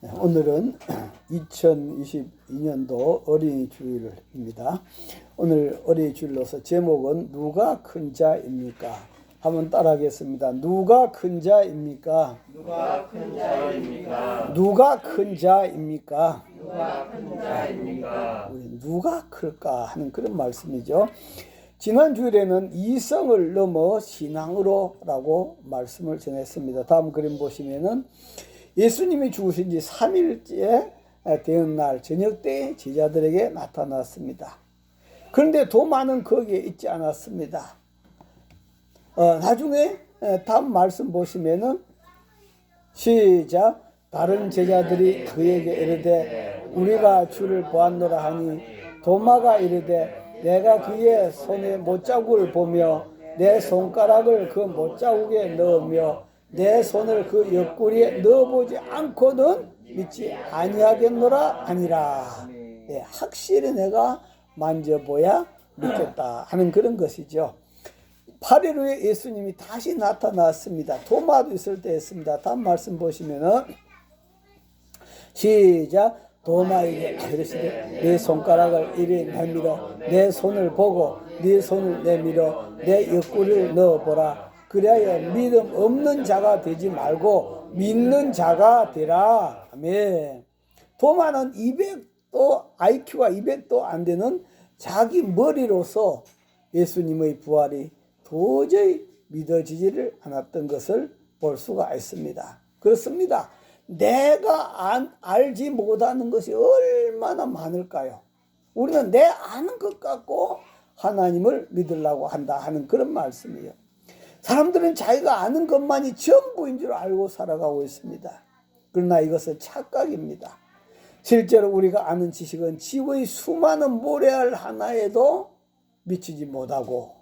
오늘은 2022년도 어린이 주일입니다. 오늘 어린이 주일로서 제목은 누가 큰 자입니까? 한번 따라하겠습니다. 누가 큰 자입니까? 누가 큰 자입니까? 누가 큰 자입니까? 누가 큰 자입니까? 누가 클까 하는 그런 말씀이죠. 지난 주일에는 이성을 넘어 신앙으로라고 말씀을 전했습니다. 다음 그림 보시면은 예수님이 죽으신 지 3일째 되는 날 저녁 때 제자들에게 나타났습니다. 그런데 도마는 거기에 있지 않았습니다. 나중에 다음 말씀 보시면은 시작. 다른 제자들이 그에게 이르되 우리가 주를 보았노라 하니 도마가 이르되 내가 그의 손에 못자국을 보며 내 손가락을 그 못자국에 넣으며 내 손을 그 옆구리에 넣어보지 않고는 믿지 아니하겠노라 하니라. 확실히 내가 만져보야 믿겠다 하는 그런 것이죠. 8일 후에 예수님이 다시 나타났습니다. 도마도 있을 때였습니다. 다음 말씀 보시면은 시작. 도마에게 이르시되 내 손가락을 이리 내밀어 내 손을 보고 네 손을 내밀어 내 옆구리를 넣어보라. 그래야 믿음 없는 자가 되지 말고 믿는 자가 되라. 아멘. 도마는 200도 IQ가 200도 안 되는 자기 머리로서 예수님의 부활이 도저히 믿어지지를 않았던 것을 볼 수가 있습니다. 그렇습니다. 내가 알지 못하는 것이 얼마나 많을까요? 우리는 내 아는 것 갖고 하나님을 믿으려고 한다 하는 그런 말씀이에요. 사람들은 자기가 아는 것만이 전부인 줄 알고 살아가고 있습니다. 그러나 이것은 착각입니다. 실제로 우리가 아는 지식은 지구의 수많은 모래알 하나에도 미치지 못하고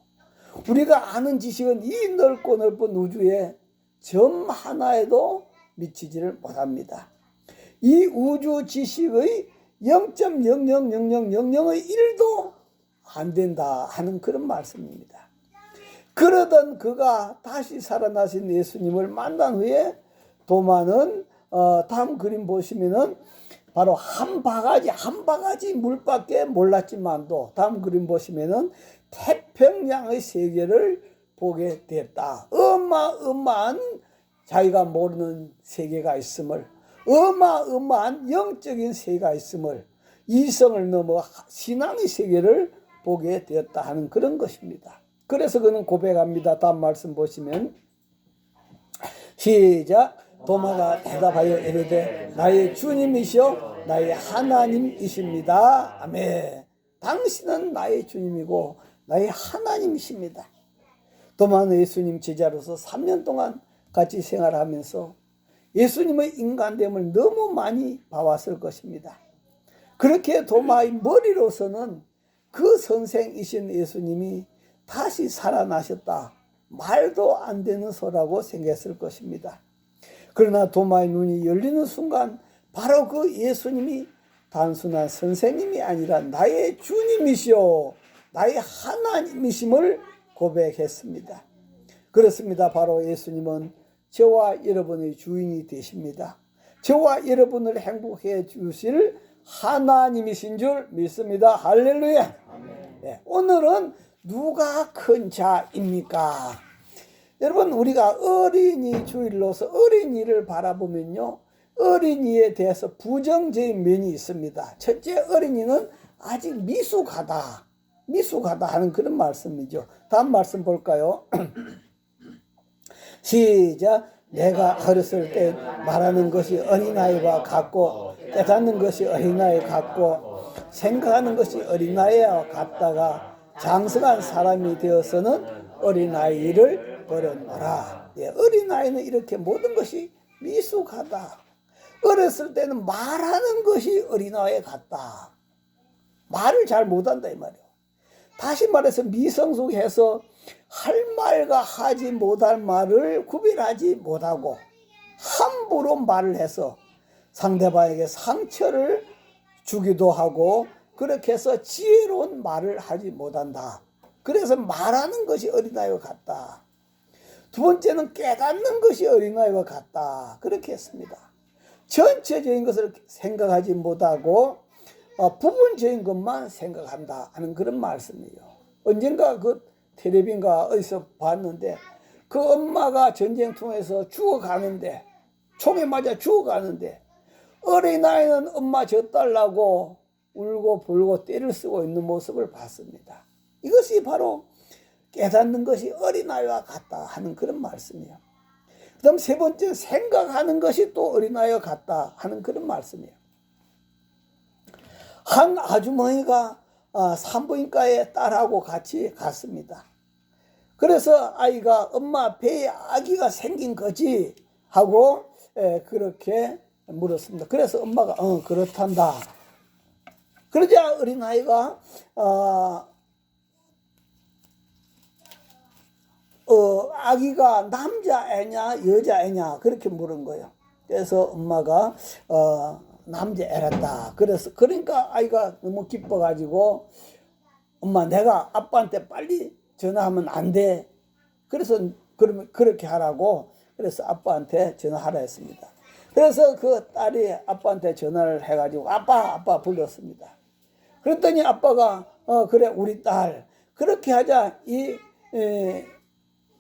우리가 아는 지식은 이 넓고 넓은 우주의 점 하나에도 미치지를 못합니다. 이 우주 지식의 0.000000의 1도 안 된다 하는 그런 말씀입니다. 그러던 그가 다시 살아나신 예수님을 만난 후에 도마는 다음 그림 보시면은 바로 한 바가지 물밖에 몰랐지만도 다음 그림 보시면은 태평양의 세계를 보게 됐다. 어마어마한 자기가 모르는 세계가 있음을, 어마어마한 영적인 세계가 있음을, 이성을 넘어 신앙의 세계를 보게 되었다 하는 그런 것입니다. 그래서 그는 고백합니다. 다음 말씀 보시면 시작. 도마가 대답하여 이르되 나의 주님이시여 나의 하나님이십니다. 아멘. 당신은 나의 주님이고 나의 하나님이십니다. 도마는 예수님 제자로서 3년 동안 같이 생활하면서 예수님의 인간됨을 너무 많이 봐왔을 것입니다. 그렇게 도마의 머리로서는 그 선생이신 예수님이 다시 살아나셨다. 말도 안 되는 소라고 생각했을 것입니다. 그러나 도마의 눈이 열리는 순간 바로 그 예수님이 단순한 선생님이 아니라 나의 주님이시오 나의 하나님이심을 고백했습니다. 그렇습니다. 바로 예수님은 저와 여러분의 주인이 되십니다. 저와 여러분을 행복해 주실 하나님이신 줄 믿습니다. 할렐루야. 네, 오늘은 누가 큰 자입니까? 여러분 우리가 어린이 주일로서 어린이를 바라보면요. 어린이에 대해서 부정적인 면이 있습니다. 첫째, 어린이는 아직 미숙하다 하는 그런 말씀이죠. 다음 말씀 볼까요? 시작. 내가 어렸을 때 말하는 것이 어린아이와 같고 깨닫는 것이 어린아이 같고 생각하는 것이 어린아이와 같다가 장성한 사람이 되어서는 어린아이를 버렸노라. 어린아이는 이렇게 모든 것이 미숙하다. 어렸을 때는 말하는 것이 어린아이 같다. 말을 잘 못한다 이 말이에요. 다시 말해서 미성숙해서 할 말과 하지 못할 말을 구별하지 못하고 함부로 말을 해서 상대방에게 상처를 주기도 하고 그렇게 해서 지혜로운 말을 하지 못한다. 그래서 말하는 것이 어린아이와 같다. 두 번째는 깨닫는 것이 어린아이와 같다. 그렇게 했습니다. 전체적인 것을 생각하지 못하고 부분적인 것만 생각한다 하는 그런 말씀이에요. 언젠가 그 텔레비인가 어디서 봤는데 그 엄마가 전쟁통에서 죽어가는데 총에 맞아 죽어가는데 어린아이는 엄마 젖달라고 울고 불고 떼를 쓰고 있는 모습을 봤습니다. 이것이 바로 깨닫는 것이 어린아이와 같다 하는 그런 말씀이에요. 그 다음 세 번째, 생각하는 것이 또 어린아이와 같다 하는 그런 말씀이에요. 한 아주머니가 산부인과에 딸하고 같이 갔습니다. 그래서 아이가 엄마 배에 아기가 생긴 거지 하고 그렇게 물었습니다. 그래서 엄마가 그렇단다. 그러자 어린아이가 아기가 남자애냐 여자애냐 그렇게 물은 거예요. 그래서 엄마가 남자애란다. 그러니까 아이가 너무 기뻐가지고 엄마 내가 아빠한테 빨리 전화하면 안 돼. 그래서 그러면 그렇게 하라고 그래서 아빠한테 전화하라 했습니다. 그래서 그 딸이 아빠한테 전화를 해가지고 아빠 불렀습니다. 그랬더니 아빠가 그래 우리 딸 그렇게 하자 이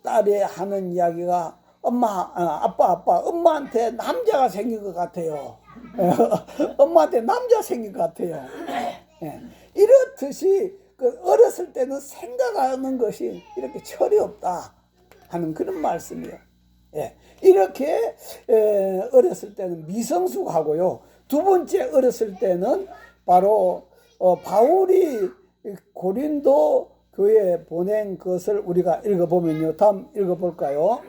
딸이 하는 이야기가 아빠 엄마한테 남자가 생긴 것 같아요. 엄마한테 남자 생긴 것 같아요. 이렇듯이 그 어렸을 때는 생각하는 것이 이렇게 철이 없다 하는 그런 말씀이에요. 이렇게 어렸을 때는 미성숙하고요. 두 번째 어렸을 때는 바로 바울이 고린도 교회에 보낸 것을 우리가 읽어보면요. 다음 읽어볼까요?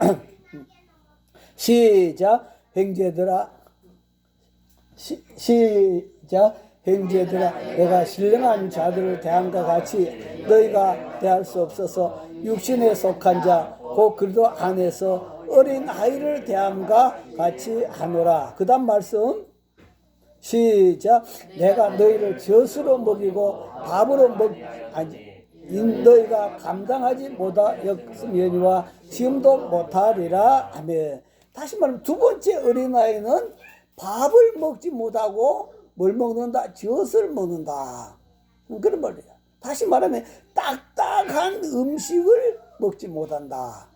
시작. 형제들아 시작. 형제들아 내가 신령한 자들을 대함과 같이 너희가 대할 수 없어서 육신에 속한 자 곧 그리스도 안에서 어린 아이를 대함과 같이 하노라. 그 다음 말씀 시작. 내가 너희를 젖으로 먹이고 밥으로 너희가 감당하지 못하였으니와 지금도 못하리라. 아멘. 다시 말하면 두 번째 어린아이는 밥을 먹지 못하고 뭘 먹는다? 젖을 먹는다. 그런 말이에요. 다시 말하면 딱딱한 음식을 먹지 못한다.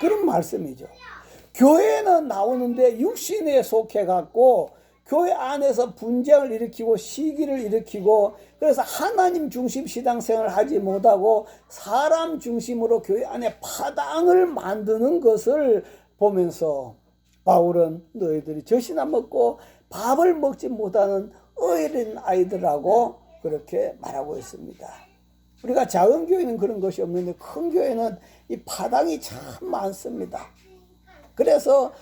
그런 말씀이죠. 교회는 나오는데 육신에 속해갖고 교회 안에서 분쟁을 일으키고 시기를 일으키고 그래서 하나님 중심 신앙생활을 하지 못하고 사람 중심으로 교회 안에 파당을 만드는 것을 보면서 바울은 너희들이 젖이나 먹고 밥을 먹지 못하는 어린 아이들하고 그렇게 말하고 있습니다. 우리가 작은 교회는 그런 것이 없는데 큰 교회는 이 파당이 참 많습니다. 그래서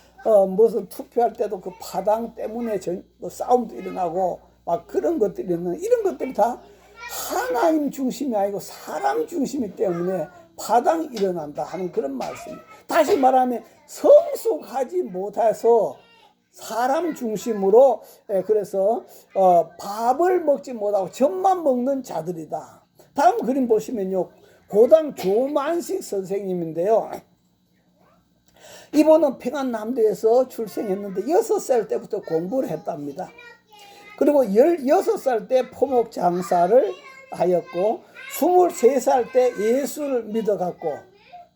무슨 투표할 때도 그 파당 때문에 싸움도 일어나고 막 그런 것들이 일어나는 이런 것들이 다 하나님 중심이 아니고 사람 중심이 때문에 파당이 일어난다 하는 그런 말씀입니다. 다시 말하면 성숙하지 못해서 사람 중심으로 그래서 밥을 먹지 못하고 젖만 먹는 자들이다. 다음 그림 보시면요. 고당 조만식 선생님인데요. 이분은 평안남도에서 출생했는데 6살 때부터 공부를 했답니다. 그리고 16살 때 포목 장사를 하였고 23살 때 예수를 믿어갖고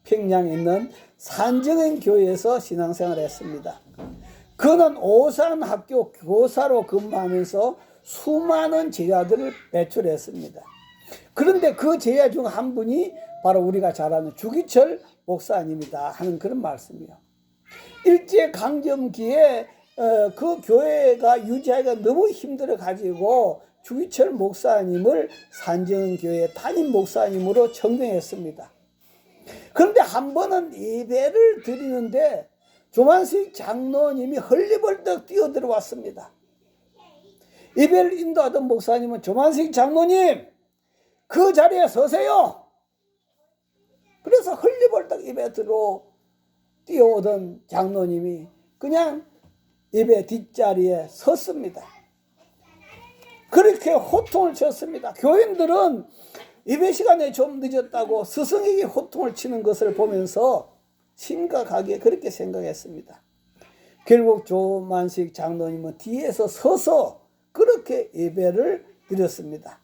평양에 있는 산정행 교회에서 신앙생활을 했습니다. 그는 오산학교 교사로 근무하면서 수많은 제자들을 배출했습니다. 그런데 그 제자 중 한 분이 바로 우리가 잘 아는 주기철 목사님이다 하는 그런 말씀이에요. 일제강점기에 그 교회가 유지하기가 너무 힘들어 가지고 주기철 목사님을 산정교회 담임 목사님으로 청명했습니다. 그런데 한 번은 예배를 드리는데 조만식 장로님이 헐리벌떡 뛰어들어왔습니다. 예배를 인도하던 목사님은 조만식 장로님 그 자리에 서세요. 그래서 헐리벌떡 예배 들어 뛰어오던 장로님이 그냥 예배 뒷자리에 섰습니다. 그렇게 호통을 쳤습니다. 교인들은 예배 시간에 좀 늦었다고 스승에게 호통을 치는 것을 보면서 심각하게 그렇게 생각했습니다. 결국 조만식 장로님은 뒤에서 서서 그렇게 예배를 드렸습니다.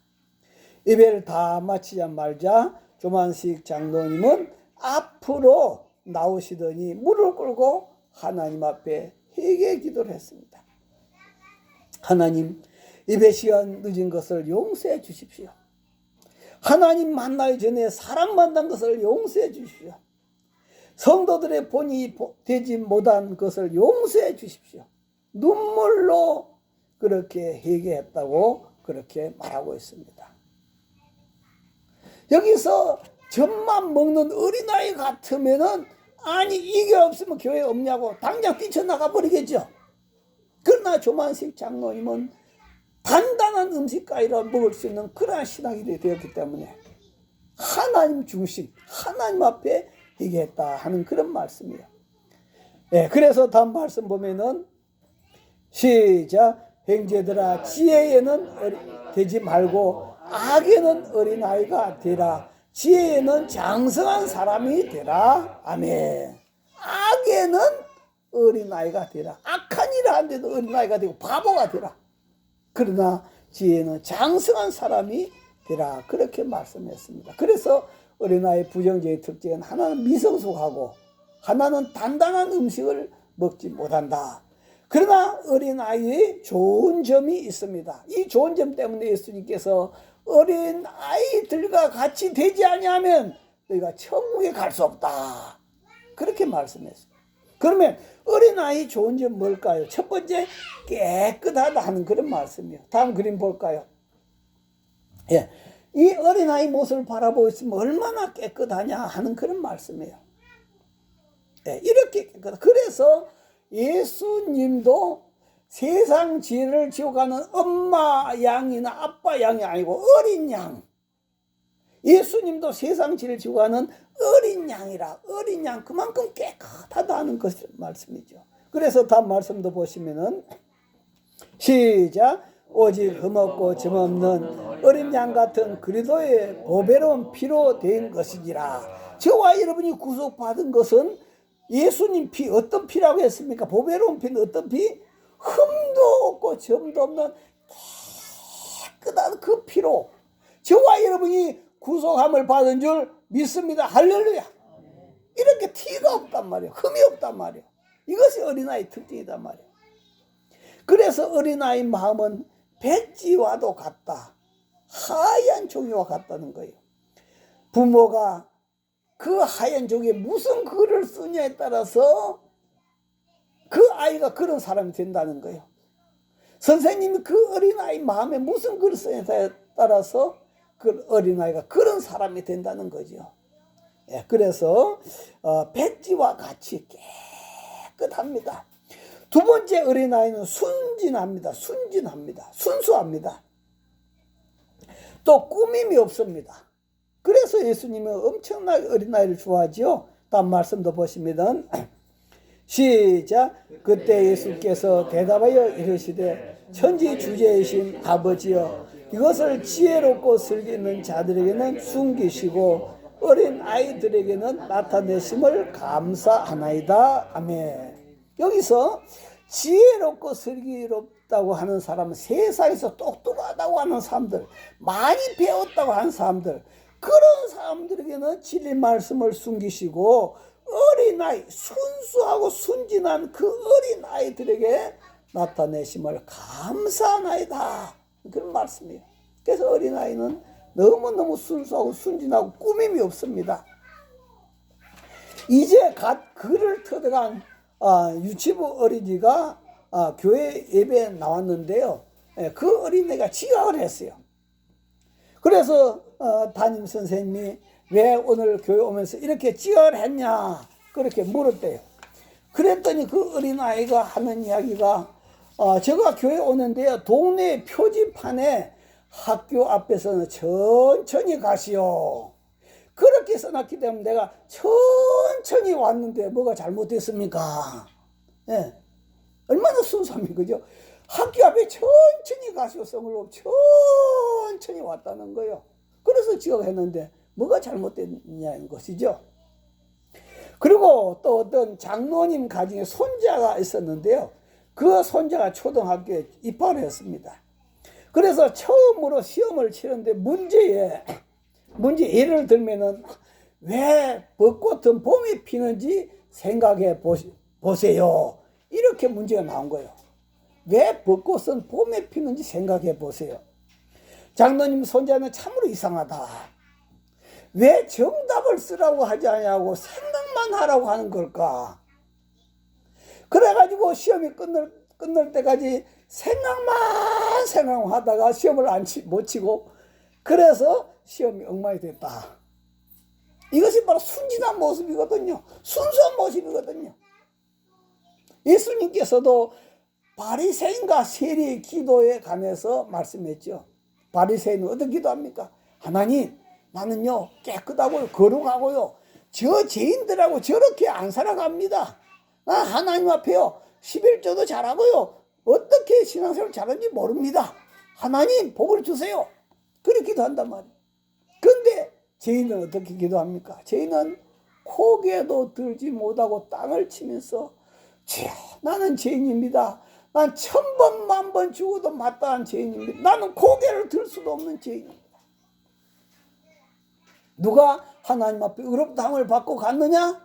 예배를 다 마치자 말자 조만식 장로님은 앞으로 나오시더니 무릎 꿇고 하나님 앞에 회개 기도를 했습니다. 하나님, 예배 시간 늦은 것을 용서해 주십시오. 하나님 만나기 전에 사람 만난 것을 용서해 주십시오. 성도들의 본이 되지 못한 것을 용서해 주십시오. 눈물로 그렇게 회개했다고 그렇게 말하고 있습니다. 여기서 젖만 먹는 어린아이 같으면은 아니 이게 없으면 교회 없냐고 당장 뛰쳐나가 버리겠죠. 그러나 조만식 장로님은 단단한 음식가이라 먹을 수 있는 그러한 신앙이 되었기 때문에 하나님 중심, 하나님 앞에 회개했다 하는 그런 말씀이에요. 예, 그래서 다음 말씀 보면은 시작. 형제들아, 지혜에는 되지 말고 악에는 어린아이가 되라. 지혜에는 장성한 사람이 되라. 아멘. 악에는 어린아이가 되라. 악한 일을 하는데도 어린아이가 되고 바보가 되라. 그러나 지혜는 장성한 사람이 되라. 그렇게 말씀했습니다. 그래서 어린아이 부정적인 특징은 하나는 미성숙하고 하나는 단단한 음식을 먹지 못한다. 그러나 어린아이의 좋은 점이 있습니다. 이 좋은 점 때문에 예수님께서 어린아이들과 같이 되지 아니하면 너희가 천국에 갈 수 없다. 그렇게 말씀했어요. 그러면 어린아이 좋은 점 뭘까요? 첫 번째, 깨끗하다 하는 그런 말씀이에요. 다음 그림 볼까요? 예, 이 어린아이 모습을 바라보고 있으면 얼마나 깨끗하냐 하는 그런 말씀이에요. 예, 이렇게 깨끗하다. 그래서 예수님도 세상 죄를 지어가는 엄마 양이나 아빠 양이 아니고 어린 양. 예수님도 세상 죄를 지어가는 어린 양이라. 어린 양 그만큼 깨끗하다는 것이 말씀이죠. 그래서 다음 말씀도 보시면은 시작. 오직 흠없고 점없는 어린 양 같은 그리스도의 보배로운 피로 된 것이니라. 저와 여러분이 구속받은 것은 예수님 피, 어떤 피라고 했습니까? 보배로운 피는 어떤 피? 흠도 없고 점도 없는 깨끗한 그 피로 저와 여러분이 구속함을 받은 줄 믿습니다. 할렐루야. 이렇게 티가 없단 말이에요. 흠이 없단 말이에요. 이것이 어린아이 특징이단 말이에요. 그래서 어린아이 마음은 백지와도 같다. 하얀 종이와 같다는 거예요. 부모가 그 하얀 종이에 무슨 글을 쓰냐에 따라서 그 아이가 그런 사람이 된다는 거예요. 선생님이 그 어린아이 마음에 무슨 글을 쓰냐에 따라서 그 어린아이가 그런 사람이 된다는 거죠. 예, 그래서 백지와 같이 깨끗합니다. 두 번째 어린아이는 순진합니다. 순수합니다. 또 꾸밈이 없습니다. 그래서 예수님은 엄청나게 어린아이를 좋아하죠. 다음 말씀도 보시면 시작. 그때 예수께서 대답하여 이르시되 천지 주제이신 아버지여 이것을 지혜롭고 슬기 있는 자들에게는 숨기시고 어린 아이들에게는 나타내심을 감사하나이다. 아멘. 여기서 지혜롭고 슬기롭다고 하는 사람은 세상에서 똑똑하다고 하는 사람들, 많이 배웠다고 하는 사람들, 그런 사람들에게는 진리 말씀을 숨기시고 어린아이, 순수하고 순진한 그 어린아이들에게 나타내심을 감사하나이다. 그런 말씀이에요. 그래서 어린아이는 너무너무 순수하고 순진하고 꾸밈이 없습니다. 이제 갓 글을 터득한 유치부 어린이가 교회 예배에 나왔는데요. 그 어린이가 지각을 했어요. 그래서 담임 선생님이 왜 오늘 교회 오면서 이렇게 지각을 했냐 그렇게 물었대요. 그랬더니 그 어린아이가 하는 이야기가 제가 교회 오는데요. 동네 표지판에 학교 앞에서는 천천히 가시오. 그렇게 써놨기 때문에 내가 천천히 왔는데 뭐가 잘못됐습니까? 예. 얼마나 순수합니까? 그죠? 학교 앞에 천천히 가시오. 성을 천천히 왔다는 거예요. 그래서 지각했는데 뭐가 잘못됐냐는 것이죠. 그리고 또 어떤 장로님 가정에 손자가 있었는데요. 그 손자가 초등학교에 입학을 했습니다. 그래서 처음으로 시험을 치는데 문제 예를 들면은 왜 벚꽃은 봄에 피는지 생각해 보세요. 이렇게 문제가 나온 거예요. 왜 벚꽃은 봄에 피는지 생각해 보세요. 장로님 손자는 참으로 이상하다. 왜 정답을 쓰라고 하지 않냐고 생각만 하라고 하는 걸까? 그래가지고 시험이 끝날 때까지 생각만 하다가 시험을 못 치고 그래서 시험이 엉망이 됐다. 이것이 바로 순진한 모습이거든요. 순수한 모습이거든요. 예수님께서도 바리새인과 세리의 기도에 관해서 말씀했죠. 바리새인은 어떻게 기도합니까? 하나님, 나는요 깨끗하고요 거룩하고요 저 죄인들하고 저렇게 안 살아갑니다. 나 하나님 앞에요 11조도 잘하고요 어떻게 신앙생활 잘하는지 모릅니다. 하나님 복을 주세요. 그렇게 기도한단 말이에요. 그런데 죄인은 어떻게 기도합니까? 죄인은 고개도 들지 못하고 땅을 치면서 주여 나는 죄인입니다. 난 1000번 만번 죽어도 마땅한 죄인입니다. 나는 고개를 들 수도 없는 죄인입니다. 누가 하나님 앞에 의롭다함을 받고 갔느냐?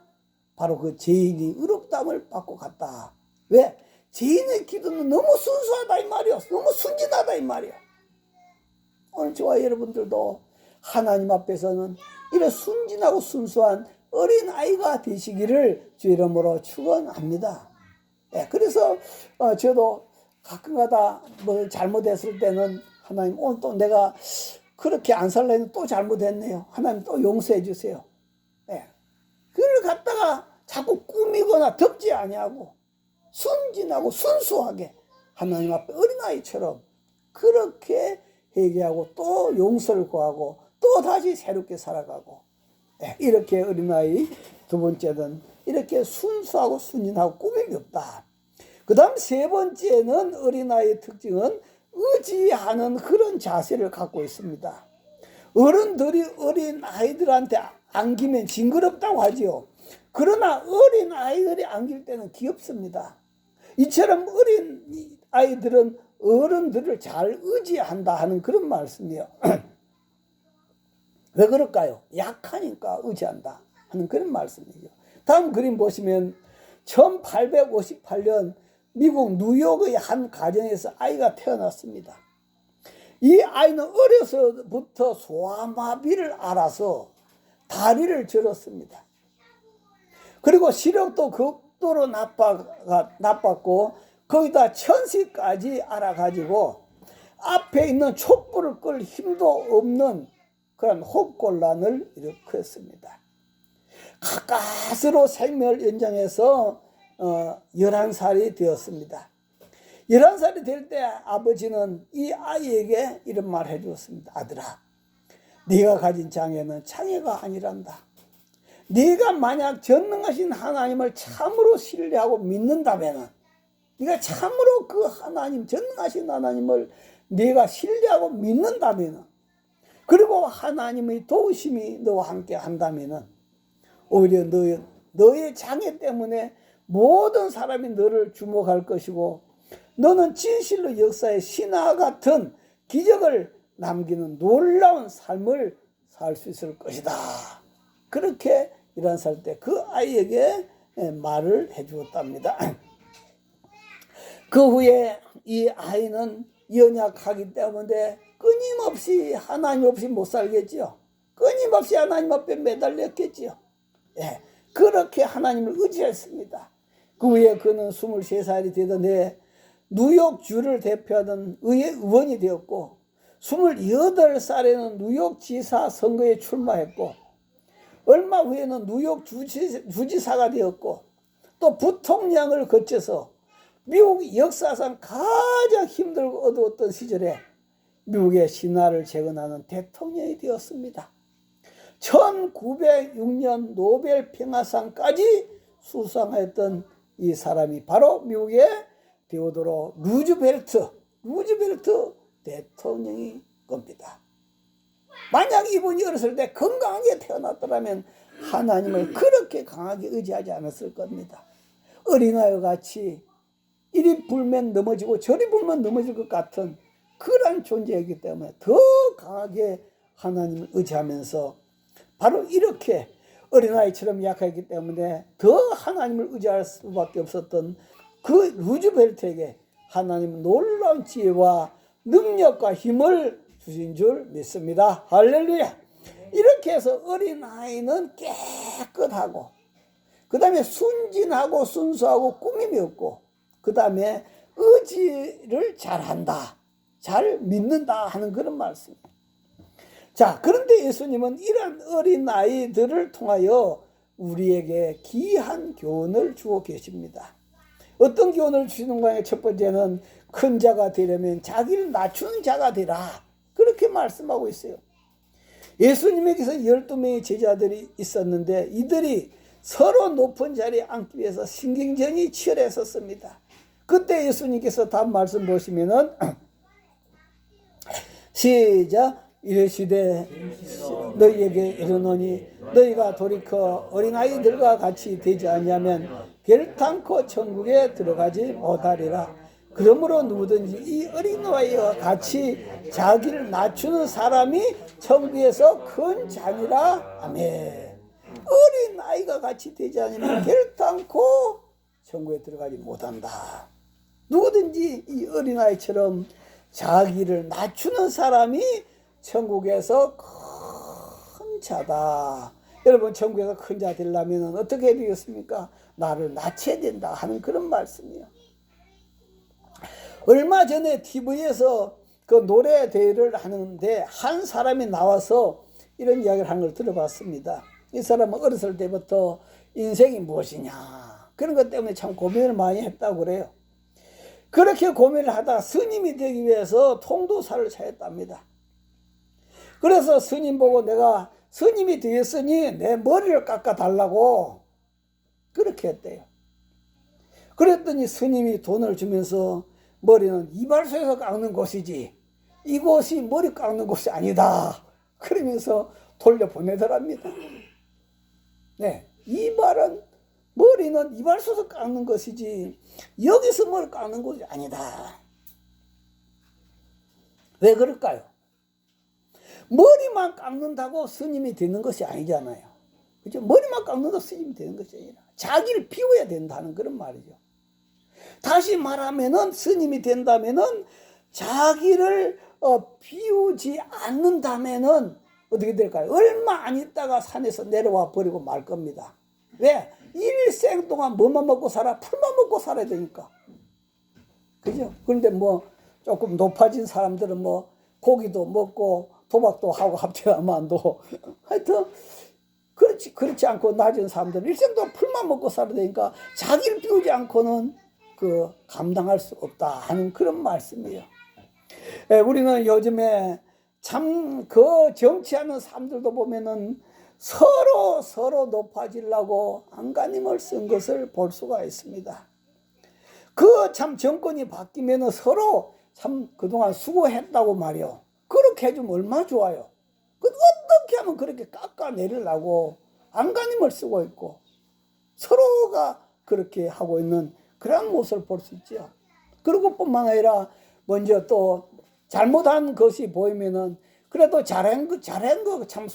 바로 그 죄인이 의롭다함을 받고 갔다. 왜? 죄인의 기도는 너무 순수하다 이 말이야. 너무 순진하다 이 말이야. 오늘 저와 여러분들도 하나님 앞에서는 이런 순진하고 순수한 어린아이가 되시기를 주 이름으로 축원합니다. 예, 그래서 저도 가끔가다 뭐 잘못했을 때는 하나님 오늘 또 내가 그렇게 안 살려면 또 잘못했네요. 하나님 또 용서해 주세요. 예. 그걸 갖다가 자꾸 꾸미거나 덮지 아니하고 순진하고 순수하게 하나님 앞에 어린아이처럼 그렇게 회개하고 또 용서를 구하고 또 다시 새롭게 살아가고 예. 이렇게 어린아이 두 번째는 이렇게 순수하고 순진하고 꾸밈이 없다. 그 다음 세 번째는 어린아이의 특징은 의지하는 그런 자세를 갖고 있습니다. 어른들이 어린아이들한테 안기면 징그럽다고 하지요. 그러나 어린아이들이 안길 때는 귀엽습니다. 이처럼 어린아이들은 어른들을 잘 의지한다 하는 그런 말씀이에요. 왜 그럴까요? 약하니까 의지한다 하는 그런 말씀이죠. 다음 그림 보시면 1858년 미국 뉴욕의 한 가정에서 아이가 태어났습니다. 이 아이는 어려서부터 소아마비를 알아서 다리를 절었습니다. 그리고 시력도 극도로 나빴고 거기다 천식까지 알아가지고 앞에 있는 촛불을 끌 힘도 없는 그런 호흡곤란을 일으켰습니다. 가까스로 생명을 연장해서 11살이 되었습니다. 11살이 될 때 아버지는 이 아이에게 이런 말 해주었습니다. 아들아, 네가 가진 장애는 장애가 아니란다. 네가 만약 전능하신 하나님을 참으로 신뢰하고 믿는다면, 네가 참으로 그 하나님, 전능하신 하나님을 네가 신뢰하고 믿는다면, 그리고 하나님의 도우심이 너와 함께 한다면 오히려 너의 장애 때문에 모든 사람이 너를 주목할 것이고 너는 진실로 역사의 신화 같은 기적을 남기는 놀라운 삶을 살 수 있을 것이다. 그렇게 11살 때 그 아이에게 말을 해주었답니다. 그 후에 이 아이는 연약하기 때문에 끊임없이 하나님 없이 못 살겠지요. 끊임없이 하나님 앞에 매달렸겠지요. 예, 그렇게 하나님을 의지했습니다. 그 후에 그는 23살이 되던 해에 뉴욕주를 대표하는 의회 의원이 되었고 28살에는 뉴욕 지사 선거에 출마했고 얼마 후에는 뉴욕 주지사가 되었고 또 부통령을 거쳐서 미국 역사상 가장 힘들고 어두웠던 시절에 미국의 신화를 재건하는 대통령이 되었습니다. 1906년 노벨 평화상까지 수상했던 이 사람이 바로 미국의 데오도로 루즈벨트 대통령이 겁니다. 만약 이분이 어렸을 때 건강하게 태어났더라면 하나님을 그렇게 강하게 의지하지 않았을 겁니다. 어린아이와 같이 이리 불면 넘어지고 저리 불면 넘어질 것 같은 그런 존재이기 때문에 더 강하게 하나님을 의지하면서 바로 이렇게 어린아이처럼 약하기 때문에 더 하나님을 의지할 수밖에 없었던 그 루즈벨트에게 하나님은 놀라운 지혜와 능력과 힘을 주신 줄 믿습니다. 할렐루야. 이렇게 해서 어린아이는 깨끗하고 그 다음에 순진하고 순수하고 꾸밈이 없고 그 다음에 의지를 잘한다, 잘 믿는다 하는 그런 말씀입니다. 자, 그런데 예수님은 이런 어린아이들을 통하여 우리에게 귀한 교훈을 주고 계십니다. 어떤 교훈을 주시는가요? 첫 번째는 큰 자가 되려면 자기를 낮추는 자가 되라, 그렇게 말씀하고 있어요. 예수님에게서 12명의 제자들이 있었는데 이들이 서로 높은 자리에 앉기 위해서 신경전이 치열했었습니다. 그때 예수님께서 답 말씀 보시면은 시작. 이르시되 너희에게 이르노니 너희가 돌이켜 어린아이들과 같이 되지 아니하면 결탄코 천국에 들어가지 못하리라. 그러므로 누구든지 이 어린아이와 같이 자기를 낮추는 사람이 천국에서 큰 자니라. 아멘. 어린아이가 같이 되지 않으면 결탄코 천국에 들어가지 못한다. 누구든지 이 어린아이처럼 자기를 낮추는 사람이 천국에서 큰 자다. 여러분, 천국에서 큰 자 되려면 어떻게 해야 되겠습니까? 나를 낮춰야 된다 하는 그런 말씀이에요. 얼마 전에 TV에서 그 노래 대회를 하는데 한 사람이 나와서 이런 이야기를 한 걸 들어봤습니다. 이 사람은 어렸을 때부터 인생이 무엇이냐 그런 것 때문에 참 고민을 많이 했다고 그래요. 그렇게 고민을 하다가 스님이 되기 위해서 통도사를 찾았답니다. 그래서 스님 보고 내가 스님이 되겠으니 내 머리를 깎아달라고 그렇게 했대요. 그랬더니 스님이 돈을 주면서 머리는 이발소에서 깎는 곳이지 이곳이 머리 깎는 곳이 아니다 그러면서 돌려보내더랍니다. 네, 머리는 이발소에서 깎는 것이지 여기서 머리 깎는 곳이 아니다. 왜 그럴까요? 머리만 깎는다고 스님이 되는 것이 아니잖아요. 그죠? 머리만 깎는다고 스님이 되는 것이 아니라 자기를 비워야 된다는 그런 말이죠. 다시 말하면은 스님이 된다면은 자기를 비우지 않는다면은 어떻게 될까요? 얼마 안 있다가 산에서 내려와 버리고 말 겁니다. 왜? 일생 동안 뭐만 먹고 살아? 풀만 먹고 살아야 되니까. 그죠? 그런데 뭐 조금 높아진 사람들은 뭐 고기도 먹고 도박도 하고 합체하면도 하여튼 그렇지 않고 낮은 사람들은 일생 동안 풀만 먹고 살아야 되니까 자기를 비우지 않고는 감당할 수 없다 하는 그런 말씀이에요. 우리는 요즘에 참 정치하는 사람들도 보면은 서로 높아지려고 안간힘을 쓴 것을 볼 수가 있습니다. 참 정권이 바뀌면은 서로 참 그동안 수고했다고 말이요. 그렇게 해주면 얼마나 좋아요. 어떻게 하면 그렇게 깎아내리려고 안간힘을 쓰고 있고 서로가 그렇게 하고 있는 그런 모습을 볼 수 있죠. 그리고 뿐만 아니라 먼저 또 잘못한 것이 보이면은 그래도 잘한 거 참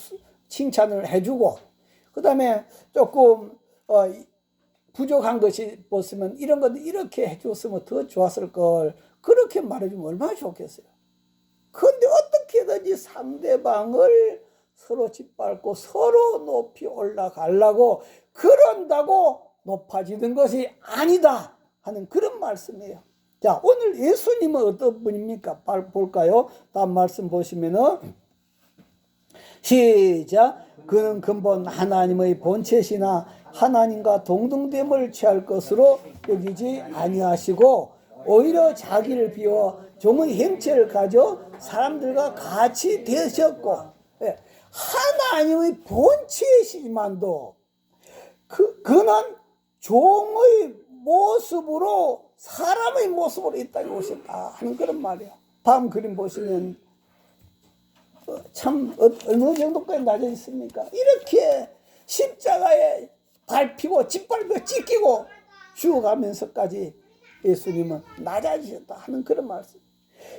칭찬을 해주고 그 다음에 조금 부족한 것이 보시면 이런 것 이렇게 해줬으면 더 좋았을 걸 그렇게 말해주면 얼마나 좋겠어요. 그런데 어떻게든지 상대방을 서로 짓밟고 서로 높이 올라가려고 그런다고 높아지는 것이 아니다 하는 그런 말씀이에요. 자, 오늘 예수님은 어떤 분입니까? 볼까요? 다음 말씀 보시면은 시작. 그는 근본 하나님의 본체시나 하나님과 동등됨을 취할 것으로 여기지 아니하시고 오히려 자기를 비워 종의 형체를 가져 사람들과 같이 되셨고 하나님의 본체이시지만도 그는 종의 모습으로 사람의 모습으로 이 땅에 오셨다 하는 그런 말이에요. 다음 그림 보시면 참 어느 정도까지 낮아 있습니까? 이렇게 십자가에 밟히고 짓밟혀 찢기고 죽어가면서까지 예수님은 낮아지셨다 하는 그런 말씀.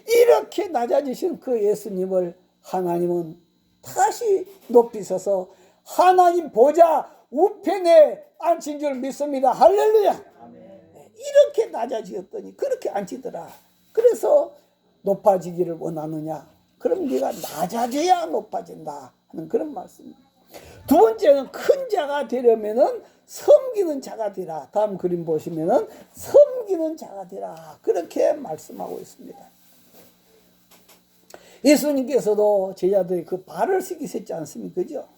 이렇게 낮아지신 그 예수님을 하나님은 다시 높이셔서 하나님 보좌 우편에 앉힌 줄 믿습니다. 할렐루야. 이렇게 낮아지었더니 그렇게 앉히더라. 그래서 높아지기를 원하느냐? 그럼 네가 낮아져야 높아진다 하는 그런 말씀입니다. 두 번째는 큰 자가 되려면은 섬기는 자가 되라. 다음 그림 보시면은 섬기는 자가 되라. 그렇게 말씀하고 있습니다. 예수님께서도 제자들이 그 발을 씻기셨지 않습니까? 그죠?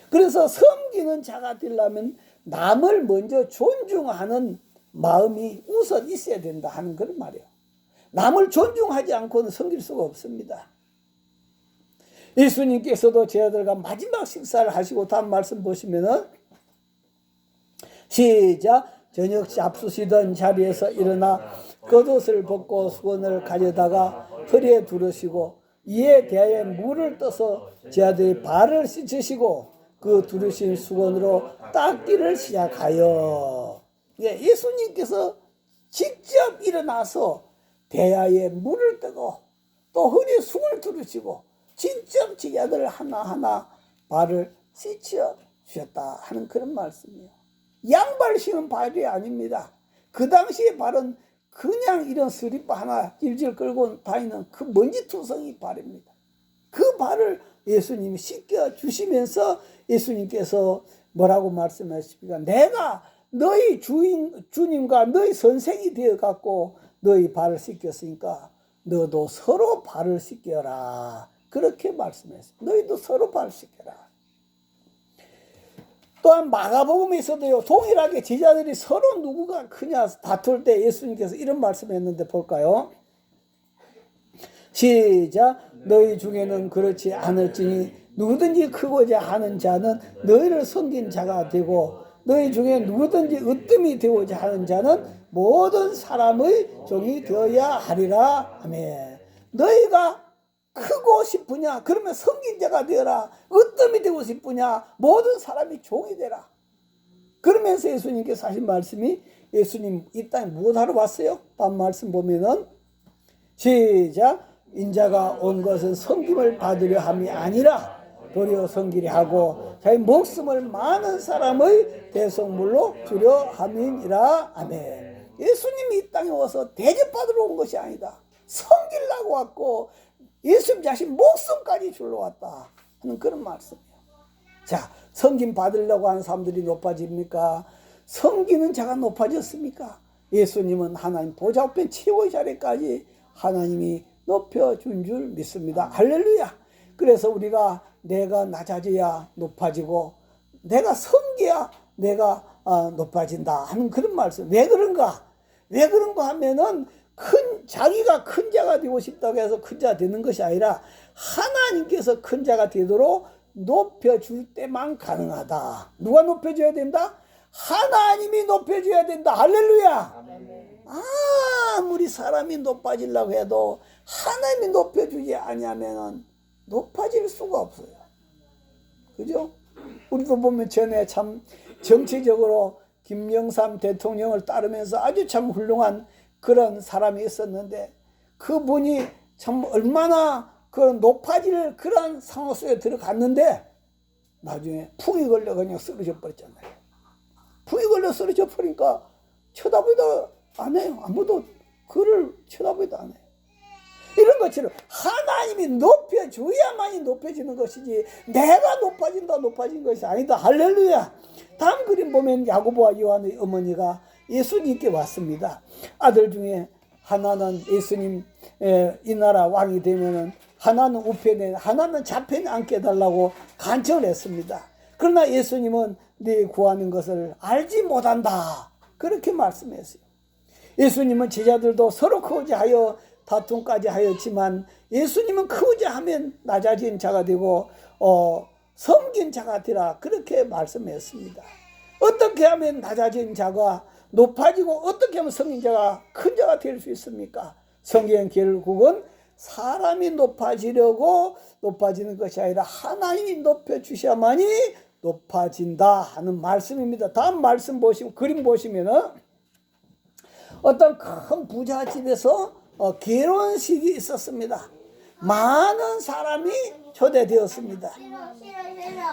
그래서 섬기는 자가 되려면 남을 먼저 존중하는 마음이 우선 있어야 된다 하는 그런 말이에요. 남을 존중하지 않고는 섬길 수가 없습니다. 예수님께서도 제자들과 마지막 식사를 하시고 다음 말씀 보시면은 시작. 저녁 잡수시던 자리에서 일어나 겉옷을 벗고 수건을 가져다가 허리에 두르시고 이에 대하여 물을 떠서 제자들의 발을 씻으시고 그 두르신 수건으로 닦기를 시작하여 예수님께서 직접 일어나서 대야에 물을 뜨고 또 허리에 수건을 두르시고 직접 제자들 하나하나 발을 씻어 주셨다 하는 그런 말씀이에요. 양발 신은 발이 아닙니다. 그 당시의 발은 그냥 이런 슬리퍼 하나 질질 끌고 다니는 그 먼지투성이 발입니다. 그 발을 예수님이 씻겨 주시면서 예수님께서 뭐라고 말씀하십니까? 내가 너희 주님과 너희 선생이 되어갖고 너희 발을 씻겼으니까 너도 서로 발을 씻겨라. 그렇게 말씀했어요. 너희도 서로 발을 씻겨라. 또한 마가복음에서도요, 동일하게 제자들이 서로 누구가 크냐 다툴 때 예수님께서 이런 말씀했는데 볼까요? 시작. 너희 중에는 그렇지 않을지니 누구든지 크고자 하는 자는 너희를 섬긴 자가 되고 너희 중에 누구든지 으뜸이 되고자 하는 자는 모든 사람의 종이 되어야 하리라. 아멘. 너희가 크고 싶으냐? 그러면 섬긴 자가 되어라. 으뜸이 되고 싶으냐? 모든 사람이 종이 되라. 그러면서 예수님께서 하신 말씀이 예수님 이 땅에 무엇하러 왔어요? 다음 말씀 보면은 시작. 인자가 온 것은 섬김을 받으려 함이 아니라 도리어 섬기려 하고 자기 목숨을 많은 사람의 대속물로 주려 함이니라. 아멘. 예수님이 이 땅에 와서 대접받으러 온 것이 아니다. 섬기려고 왔고 예수님 자신 목숨까지 주러 왔다 하는 그런 말씀이에요. 자, 섬김 받으려고 하는 사람들이 높아집니까? 섬기는 자가 높아졌습니까? 예수님은 하나님 보좌 우편 최고의 자리까지 하나님이 높여준 줄 믿습니다. 할렐루야. 그래서 우리가 내가 낮아져야 높아지고 내가 섬겨야 내가 높아진다 하는 그런 말씀. 왜 그런가? 왜 그런가 하면은 자기가 큰 자가 되고 싶다고 해서 큰 자가 되는 것이 아니라 하나님께서 큰 자가 되도록 높여줄 때만 가능하다. 누가 높여줘야 된다? 하나님이 높여줘야 된다. 할렐루야. 아무리 사람이 높아지려고 해도 하나님이 높여주지 아니하면 높아질 수가 없어요. 그죠? 우리도 보면 전에 참 정치적으로 김영삼 대통령을 따르면서 아주 참 훌륭한 그런 사람이 있었는데 그분이 참 얼마나 그런 높아질 그런 상황 속에 들어갔는데 나중에 풍이 걸려 그냥 쓰러져 버렸잖아요. 풍이 걸려 쓰러져 버리니까 쳐다보지도 안 해요. 아무도 그를 쳐다보지도 안 해요. 이런 것처럼 하나님이 높여줘야만이 높여지는 것이지 내가 높아진 것이 아니다. 할렐루야. 다음 그림 보면 야고보와 요한의 어머니가 예수님께 왔습니다. 아들 중에 하나는 예수님 이 나라 왕이 되면은 하나는 우편에 하나는 좌편에 앉게 해달라고 간청을 했습니다. 그러나 예수님은 네 구하는 것을 알지 못한다. 그렇게 말씀했어요. 예수님은 제자들도 서로 크고자 하여 다툼까지 하였지만 예수님은 크고자 하면 낮아진 자가 되고 섬긴 자가 되라. 그렇게 말씀했습니다. 어떻게 하면 낮아진 자가 높아지고 어떻게 하면 섬긴 자가 큰 자가 될 수 있습니까? 성경은 결국은 사람이 높아지려고 높아지는 것이 아니라 하나님이 높여주셔야만이 높아진다 하는 말씀입니다. 다음 말씀 보시면, 그림 보시면은 어떤 큰 부잣집에서 결혼식이 있었습니다. 많은 사람이 초대되었습니다.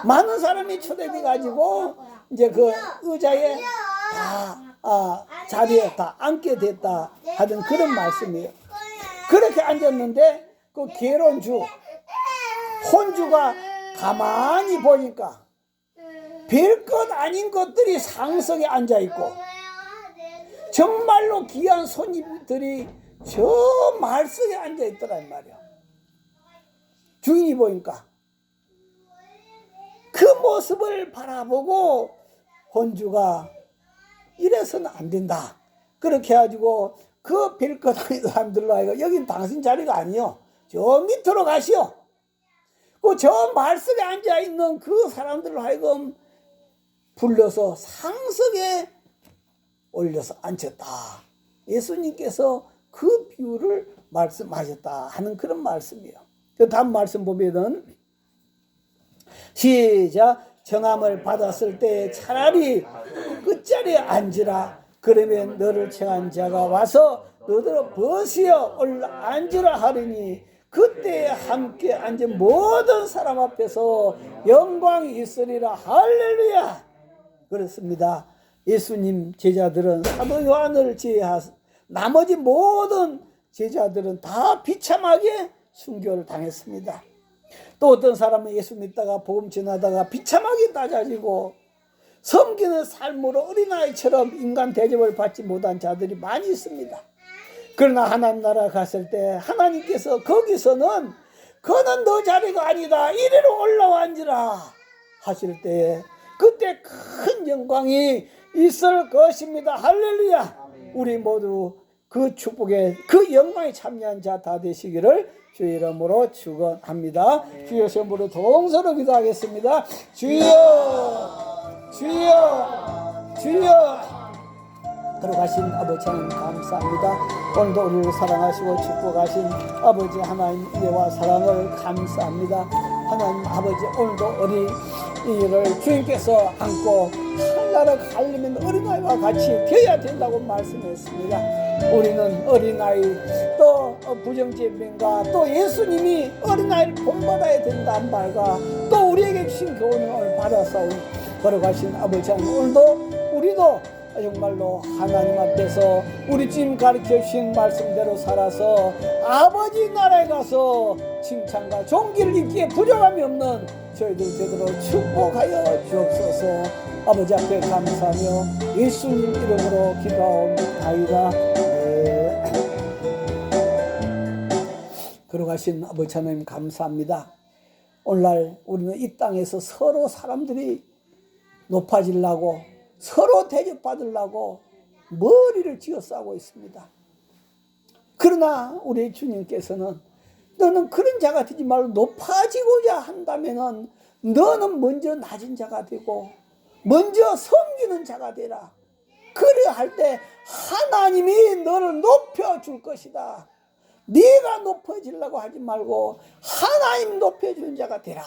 많은 사람이 초대돼 가지고 이제 그 의자에 다 자리에 다 앉게 됐다 하던 그런 말씀이에요. 그렇게 앉았는데 그 결혼주 혼주가 가만히 보니까 별것 아닌 것들이 상석에 앉아 있고 정말로 귀한 손님들이 저 말석에 앉아 있더란 말이야. 주인이 보니까 그 모습을 바라보고 혼주가 이래서는 안 된다. 그렇게 해가지고 그 별것 아닌 사람들로 하여금 여긴 당신 자리가 아니요, 저 밑으로 가시오. 그 저 말석에 앉아 있는 그 사람들로 하여금 불러서 상석에 올려서 앉혔다. 예수님께서 그 비유를 말씀하셨다 하는 그런 말씀이에요. 그 다음 말씀 보면은 시작. 정함을 받았을 때 차라리 끝자리에 앉으라. 그러면 너를 청한 자가 와서 너더러 벗으여 올라 앉으라 하리니 그때 함께 앉은 모든 사람 앞에서 영광이 있으리라. 할렐루야. 그렇습니다. 예수님 제자들은 사도 요한을 제외하여 나머지 모든 제자들은 다 비참하게 순교를 당했습니다. 또 어떤 사람은 예수 믿다가 복음 전하다가 비참하게 낮아지고 섬기는 삶으로 어린아이처럼 인간 대접을 받지 못한 자들이 많이 있습니다. 그러나 하나님 나라 갔을 때 하나님께서 거기서는 그는 너 자리가 아니다, 이리로 올라와 앉으라 하실 때에 그때 큰 영광이 있을 것입니다. 할렐루야. 우리 모두 그 축복에 그 영광에 참여한 자 다 되시기를 주 이름으로 축원합니다. 주여 선물로 동서로 기도하겠습니다. 주여, 주여, 주여. 들어가신 아버지 하나님 감사합니다. 오늘도 우리를 사랑하시고 축복하신 아버지 하나님 은혜와 사랑을 감사합니다. 하나님 아버지, 오늘도 우리 이를 주님께서 안고 하늘나라 가려면 어린아이와 같이 되어야 된다고 말씀했습니다. 우리는 어린아이 또 부정제명과 또 예수님이 어린아이를 본받아야 된다는 말과 또 우리에게 주신 교훈을 오늘 받아서 걸어가신 아버지 하나님, 오늘도 우리도 정말로 하나님 앞에서 우리 주님 가르쳐 주신 말씀대로 살아서 아버지 나라에 가서 칭찬과 존귀를 입기에 부족함이 없는 저희들 제대로 축복하여 주옵소서. 아버지 앞에 감사하며 예수님 이름으로 기도하옵나이다. 걸어가신 아버지 하나님 감사합니다. 오늘날 우리는 이 땅에서 서로 사람들이 높아지려고 서로 대접받으려고 머리를 쥐어싸고 있습니다. 그러나 우리 주님께서는 너는 그런 자가 되지 말고 높아지고자 한다면은 너는 먼저 낮은 자가 되고 먼저 섬기는 자가 되라. 그래 할 때 하나님이 너를 높여줄 것이다. 네가 높아지려고 하지 말고 하나님 높여주는 자가 되라.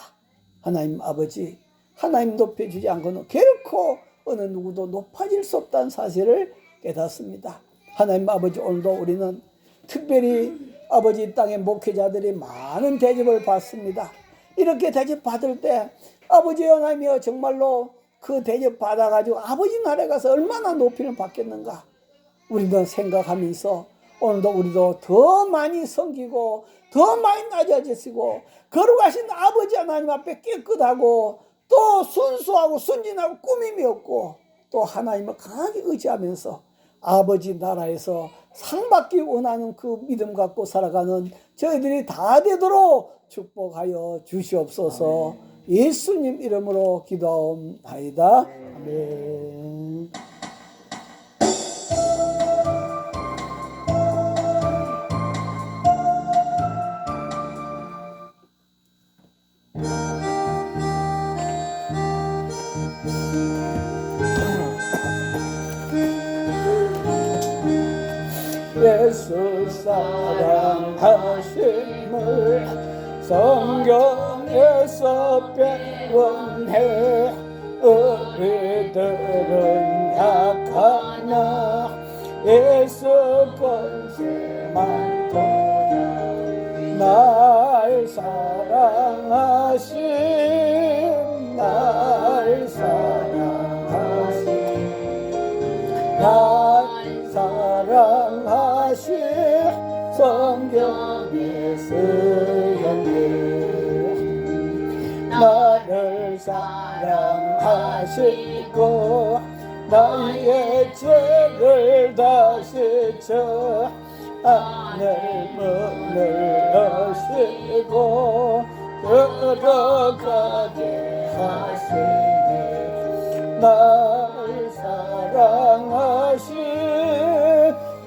하나님 아버지, 하나님 높여주지 않고는 결코 어느 누구도 높아질 수 없다는 사실을 깨닫습니다. 하나님 아버지, 오늘도 우리는 특별히 아버지 이 땅의 목회자들이 많은 대접을 받습니다. 이렇게 대접 받을 때 아버지 하나님이여, 정말로 그 대접 받아가지고 아버지 나라에 가서 얼마나 높이를 받겠는가 우리는 생각하면서 오늘도 우리도 더 많이 섬기고 더 많이 낮아지시고 거룩하신 아버지 하나님 앞에 깨끗하고 또 순수하고 순진하고 꾸밈이 없고 또 하나님을 강하게 의지하면서 아버지 나라에서 상받기 원하는 그 믿음 갖고 살아가는 저희들이 다 되도록 축복하여 주시옵소서. 예수님 이름으로 기도하옵나이다. 아멘. 예수 사랑하심을 성경에서 배웠네. 우리들은 약하나 예수 권세 많도다. 날 사랑하신 날 사랑하신 날 사랑하신 성경의 스승님 나를 사랑하시고 나의 죄를 다 씻어 하늘 문을 여시고 들어가게 하시네. 날 사랑하신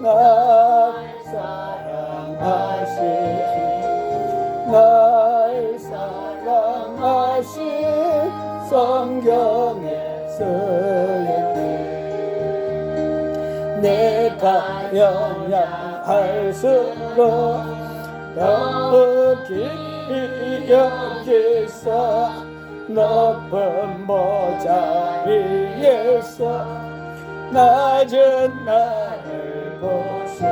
날 사랑하신 날 사랑하신 성경의 스승님 내가 연약할수록 더 깊이 여기서 높은 보좌 위에서 낮은 나를 보시네.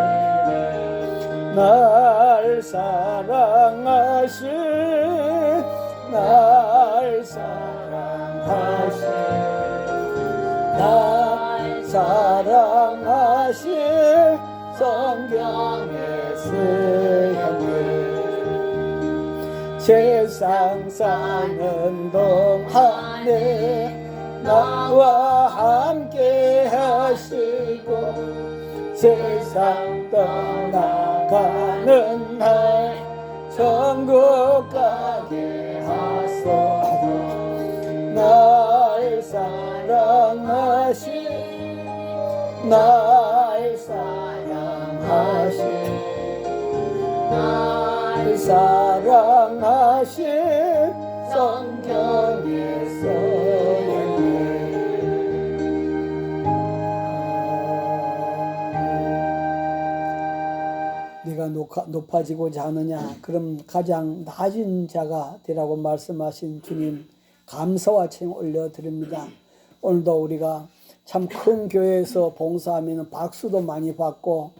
날 사랑하신 날 사랑하신 날 사랑하신 성경의 스승님 세상 사는 동안에 나와 함께 하시고 세상 떠나가는 날 천국 가게 하소서. 날 사랑하신 날 사랑하신 날 사랑하신 성경의 스승님 네가 높아지고자 하느냐 그럼 가장 낮은 자가 되라고 말씀하신 주님 감사와 칭 올려드립니다. 오늘도 우리가 참 큰 교회에서 봉사하면 박수도 많이 받고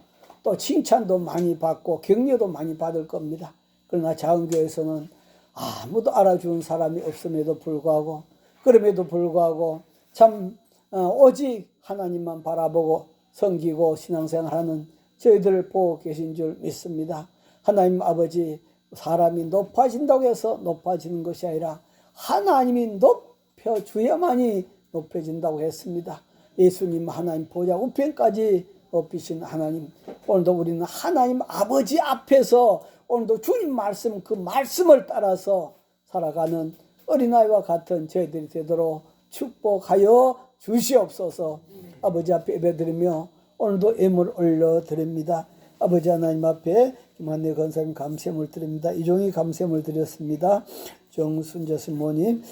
또 칭찬도 많이 받고 격려도 많이 받을 겁니다. 그러나 작은 교회에서는 아무도 알아주는 사람이 없음에도 불구하고 그럼에도 불구하고 참 오직 하나님만 바라보고 섬기고 신앙생활하는 저희들을 보고 계신 줄 믿습니다. 하나님 아버지 사람이 높아진다고 해서 높아지는 것이 아니라 하나님이 높여주야만이 높여진다고 했습니다. 예수님 하나님 보좌 우편까지 높이신 하나님 오늘도 우리는 하나님 아버지 앞에서 오늘도 주님 말씀 그 말씀을 따라서 살아가는 어린아이와 같은 저희들이 되도록 축복하여 주시옵소서. 아버지 앞에 예배드리며 오늘도 예물 올려드립니다. 아버지 하나님 앞에 김한래 권사님 감세물 드립니다. 이종희 감세물 드렸습니다. 정순재 스모님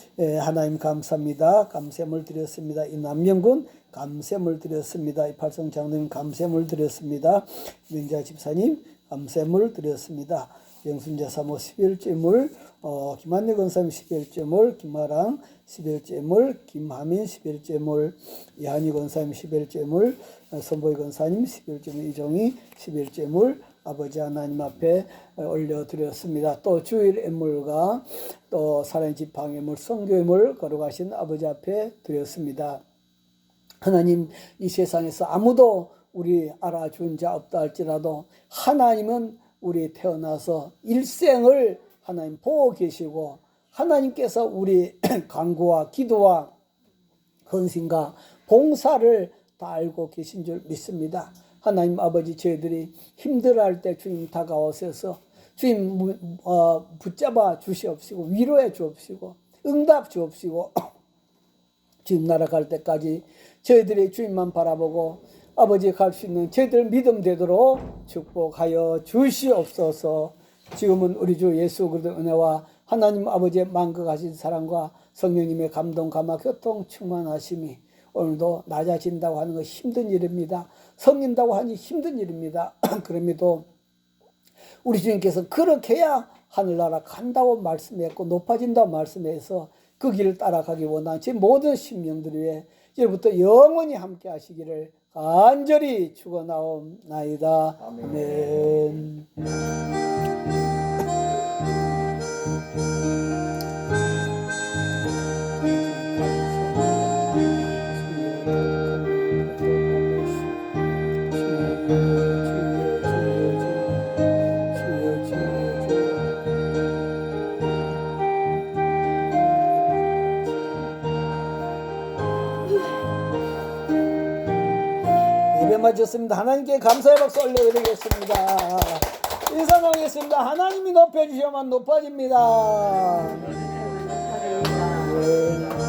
하나님 감사합니다. 감세물 드렸습니다. 이남영군 감세물 드렸습니다. 이팔성 장로님 감세물 드렸습니다. 민자 집사님 감세물 드렸습니다. 영순재 사모 11제물 김한래 권사님 11제물 김아랑 11제물 김하민 11제물 이한희 권사님 11제물 선보이 권사님 11제물 이종희 11제물 아버지 하나님 앞에 올려드렸습니다. 또 주일 예물과 또 살인 지팡이 예물 성교 예물 걸어가신 아버지 앞에 드렸습니다. 하나님 이 세상에서 아무도 우리 알아준 자 없다 할지라도 하나님은 우리 태어나서 일생을 하나님 보고 계시고 하나님께서 우리 간구와 기도와 헌신과 봉사를 다 알고 계신 줄 믿습니다. 하나님 아버지 저희들이 힘들어할 때 주님 다가오셔서 주님 붙잡아 주시옵시고 위로해 주옵시고 응답 주옵시고 주님 나라 갈 때까지 저희들이 주님만 바라보고 아버지 갈 수 있는 저희들 믿음 되도록 축복하여 주시옵소서. 지금은 우리 주 예수 그리스도의 은혜와 하나님 아버지의 만극하신 사랑과 성령님의 감동 감화 교통 충만하심이 오늘도 낮아진다고 하는 것이 힘든 일입니다. 성린다고 하니 힘든 일입니다. 그럼에도 우리 주님께서 그렇게 해야 하늘나라 간다고 말씀했고 높아진다고 말씀해서 그 길을 따라가기 원하는 제 모든 심령들 위해 이제부터 영원히 함께 하시기를 간절히 축원하옵나이다. 아멘. 예배 마쳤습니다. 하나님께 감사의 박수 올려드리겠습니다. 인사나오겠습니다. 하나님이 높여주셔야만 높아집니다. 네.